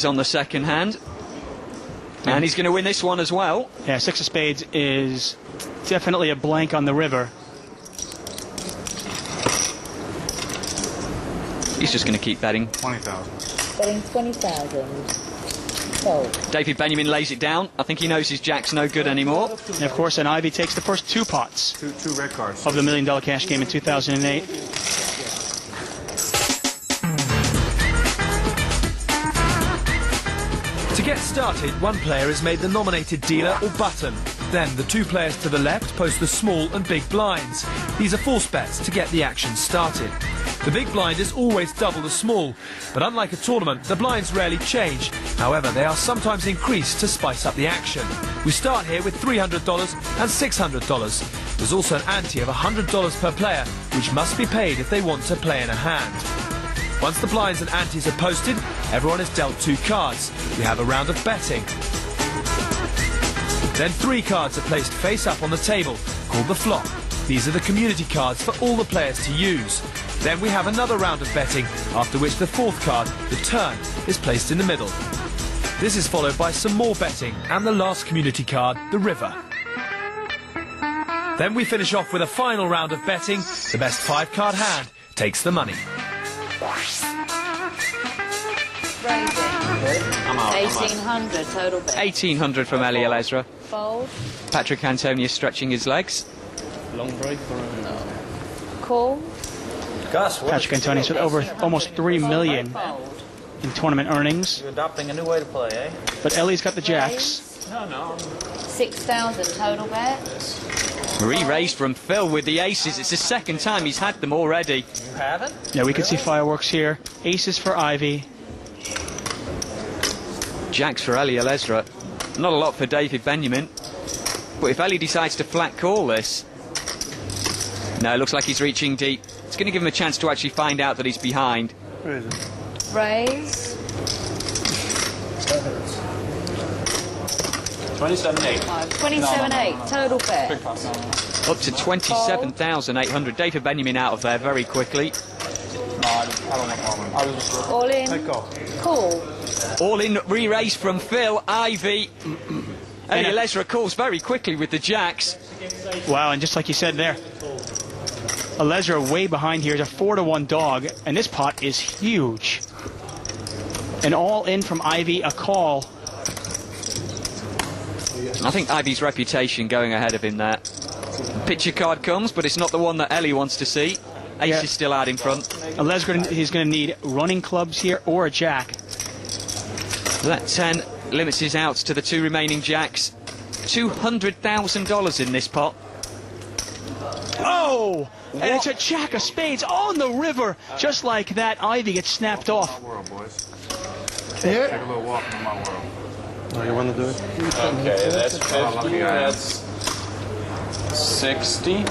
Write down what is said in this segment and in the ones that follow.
aces on the second hand. And he's going to win this one as well. Yeah, 6 of spades is definitely a blank on the river. He's just going to keep betting. 20,000. Betting 20,000. Fold. David Benjamin lays it down. I think he knows his jack's no good anymore. And of course, and Ivy takes the first 2 pots. Two red cards. Of the $1 million cash game in 2008. To get started, one player is made the nominated dealer or button. Then the 2 players to the left post the small and big blinds. These are force bets to get the action started. The big blind is always double the small, but unlike a tournament, the blinds rarely change. However, they are sometimes increased to spice up the action. We start here with $300 and $600. There's also an ante of $100 per player, which must be paid if they want to play in a hand. Once the blinds and antes are posted, everyone is dealt 2 cards. We have a round of betting. Then 3 cards are placed face up on the table, called the flop. These are the community cards for all the players to use. Then we have another round of betting, after which the 4th card, the turn, is placed in the middle. This is followed by some more betting, and the last community card, the river. Then we finish off with a final round of betting. The best 5-card hand takes the money. 1,800 total bet. 1,800 from Eliel Ezra. Fold. Patrick Antonius stretching his legs. Long break or no? Call. Patrick Antonius with over almost $3 million in tournament earnings. You're adopting a new way to play, eh? But Ellie's got the jacks. No. 6,000 total bet. Re-raised from Phil with the aces. It's the second time he's had them already. You haven't? Yeah, we can see fireworks here. Aces for Ivy. Jacks for Eliel Ezra. Not a lot for David Benjamin. But if Ellie decides to flat call this... No, it looks like he's reaching deep. It's going to give him a chance to actually find out that he's behind. Where is it? Raise. 27.8. 27.8 total bet. Up to 27,800. David Benjamin out of there very quickly. All in. Call. All in re-raise from Phil. Ivy. Eliel Ezra calls very quickly with the jacks. Wow, and just like you said there, Ezra way behind here is a 4-to-1 dog, and this pot is huge. And all in from Ivy, a call. I think Ivy's reputation going ahead of him there. Picture card comes, but it's not the one that Ellie wants to see. Ace is still out in front. He's going to need running clubs here or a jack. That 10 limits his outs to the 2 remaining jacks. $200,000 in this pot. Oh! What? And it's a jack of spades on the river. Just like that, Ivy gets snapped off. My world, boys. Take a little walk in my world. Oh, you want to do it? Okay, that's 50, that's 60.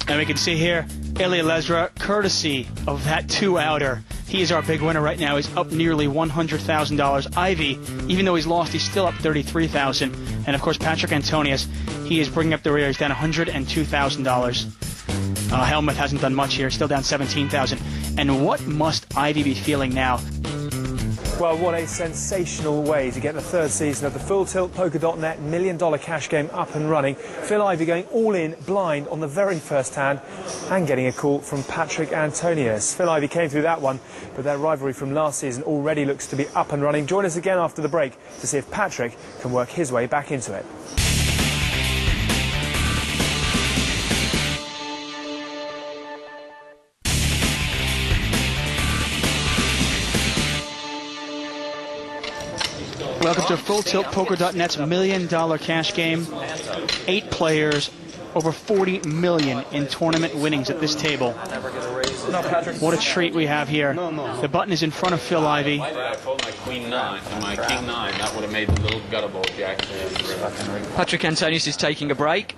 And we can see here, Eliel Ezra, courtesy of that 2-outer. He is our big winner right now. He's up nearly $100,000. Ivy, even though he's lost, he's still up $33,000. And of course, Patrick Antonius, he is bringing up the rear. He's down $102,000. Helmuth hasn't done much here, still down $17,000. And what must Ivy be feeling now? Well, what a sensational way to get the 3rd season of the Full Tilt Poker.net $1 million cash game up and running. Phil Ivy going all in blind on the very first hand and getting a call from Patrick Antonius. Phil Ivy came through that one, but their rivalry from last season already looks to be up and running. Join us again after the break to see if Patrick can work his way back into it. Welcome to Full Tilt Poker.net's $1 million cash game. 8 players, over $40 million in tournament winnings at this table. What a treat we have here. The button is in front of Phil Ivy. I fold my queen 9 and my king 9. That would have made the little gutter ball jack. Patrick Antonius is taking a break.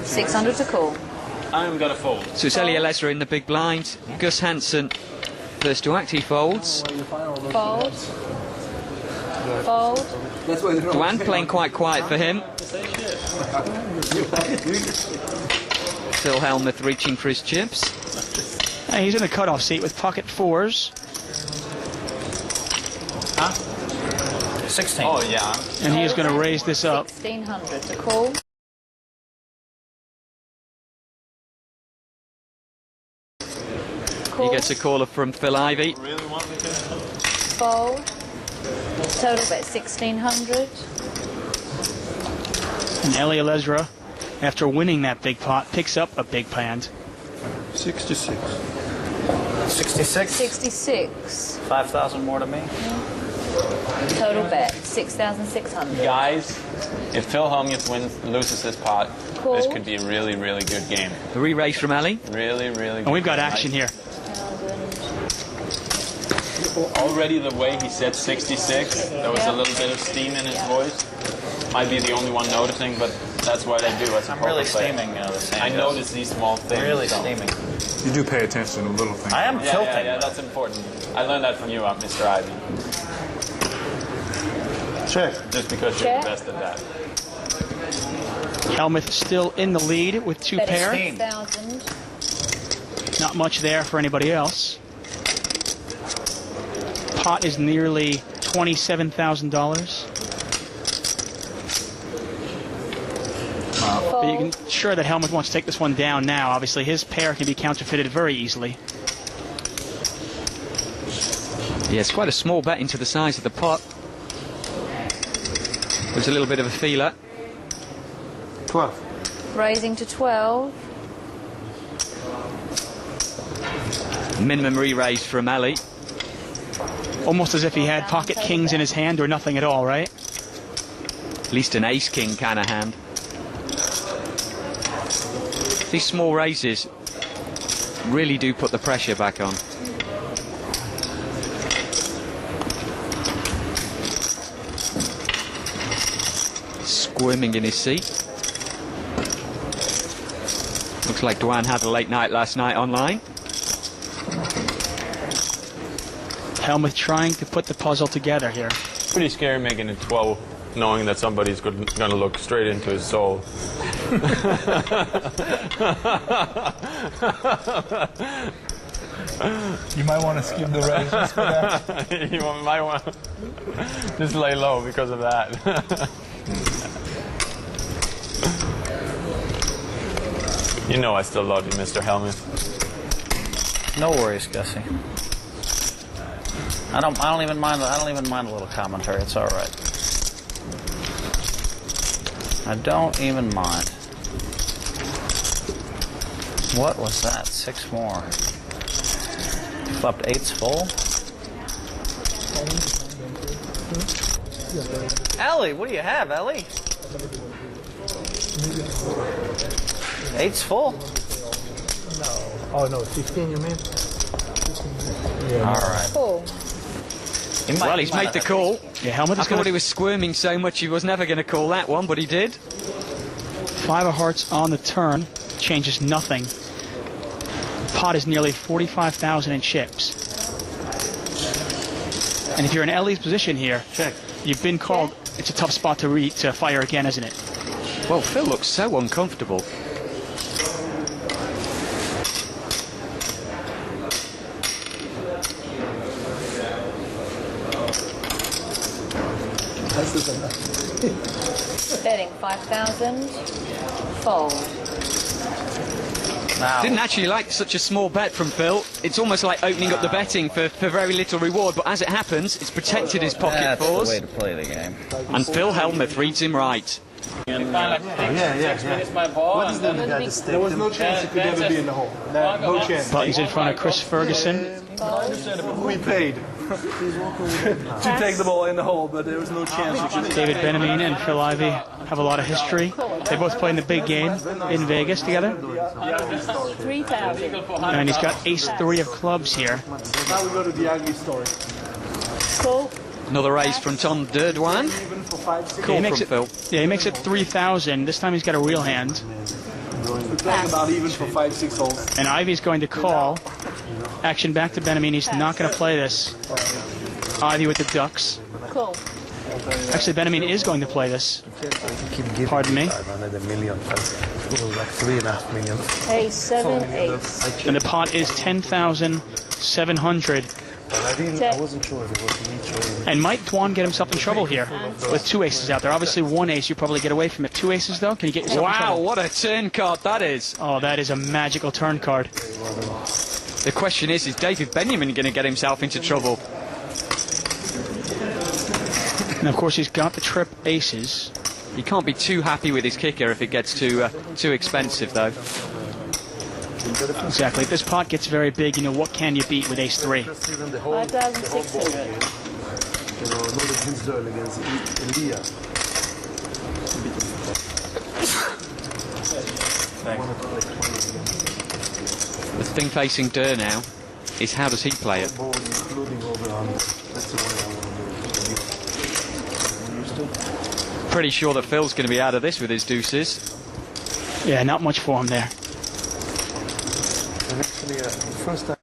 600 to call. I'm going to fold. So it's Eliel Ezra in the big blind. Gus Hansen first to act, he folds. Fold. Fold. Duan playing quite quiet for him. Phil Helmuth reaching for his chips. And he's in the cutoff seat with pocket fours. Huh? 16. Oh, yeah. And he is going to raise this up. 1600 to call. He gets a caller from Phil Ivey. Really want me to? Fold. Total bet 1600. And Elliot Lesra, after winning that big pot, picks up a big hand. 66. 66. 66. 5,000 more to me. Total bet 6,600. Guys, if Phil Helmuth loses this pot, Cool. this could be a really, really good game. A re-raise from Ali. Really, really good. And we've got action here. Already the way he said 66, there was a little bit of steam in his voice. Might be the only one noticing, but that's what I do as a I'm poker really player. steaming this hand. I notice these small things. Really so. steaming. You do pay attention to little things. I am Yeah, tilting. yeah, that's important. I learned that from you, Mr. Ivy. Check. Just because you're Check. the best at that. Helmuth still in the lead with two Bet pair. 6,000. Not much there for anybody else. Pot is nearly $27,000. But you can sure that Helmuth wants to take this one down now. Obviously, his pair can be counterfeited very easily. Yeah, it's quite a small bet into the size of the pot. There's a little bit of a feeler. 12. Raising to 12. Minimum re-raise from Ali. Almost as if he had pocket kings in his hand or nothing at all, right? At least an ace-king kind of hand. These small raises really do put the pressure back on. Squirming in his seat. Looks like Dwan had a late night last night online. Helmuth trying to put the puzzle together here. Pretty scary making it 12, knowing that somebody's going to look straight into his soul. You might want to skip the raises for that. You might want to just lay low because of that. You know I still love you, Mr. Helmuth. No worries, Gussie. I don't even mind. I don't even mind a little commentary. It's all right. I don't even mind. What was that? 6 more. Flopped 8's full. Ellie, what do you have, Ellie? 8's full. Oh, no, 15 you mean? All right. Cool. Well, he's made the call. Yeah, Helmuth I is going thought he to was squirming so much he was never going to call that one, but he did. 5 of hearts on the turn. Changes nothing. Pot is nearly 45,000 in chips. And if you're in Ellie's position here, you've been called. It's a tough spot to fire again, isn't it? Well, Phil looks so uncomfortable. Betting 5,000. Fold. Now, Didn't actually like such a small bet from Phil. It's almost like opening up the betting for very little reward, but as it happens, it's protected his pocket that's the fours. way to play the game. And Phil Helmuth reads him right. What is the guy to stay? There was no chance it could ever be in the hole. No chance. Buttons in front of Chris Ferguson. We paid to take the ball in the hole, but there was no chance. David Benjamin and Phil Ivey have a lot of history. They both play in the big game in Vegas together. 3,000. And he's got ace-3 of clubs here. Now we go to the ugly story. Cool. Another raise from Tom Durdwan. Even for 5, 6. Call He makes from it, Phil. yeah, he makes it 3,000. This time he's got a real hand. We're talking about even for 5, 6 holes. And Ivey's going to call. Action back to Benjamin. He's not going to play this. Ivey with the ducks. Cool. Actually, Benjamin is going to play this. Pardon me. Another million. It was like 3.5 million. Ace, 7, ace. And the pot is 10,700. I wasn't sure if it was each or... And might Dwan get himself in trouble here with 2 aces out there? Obviously, 1 ace you probably get away from it. 2 aces though, can you get yourself in Wow, trouble? what a turn card that is. Oh, that is a magical turn card. The question is David Benjamin going to get himself into trouble? And of course, he's got the trip aces. He can't be too happy with his kicker if it gets too expensive, though. Exactly. If this pot gets very big, you know, what can you beat with ace 3? 5,600. The thing facing Durr now is how does he play it? Pretty sure that Phil's going to be out of this with his deuces. Yeah, not much for him there. And actually, first time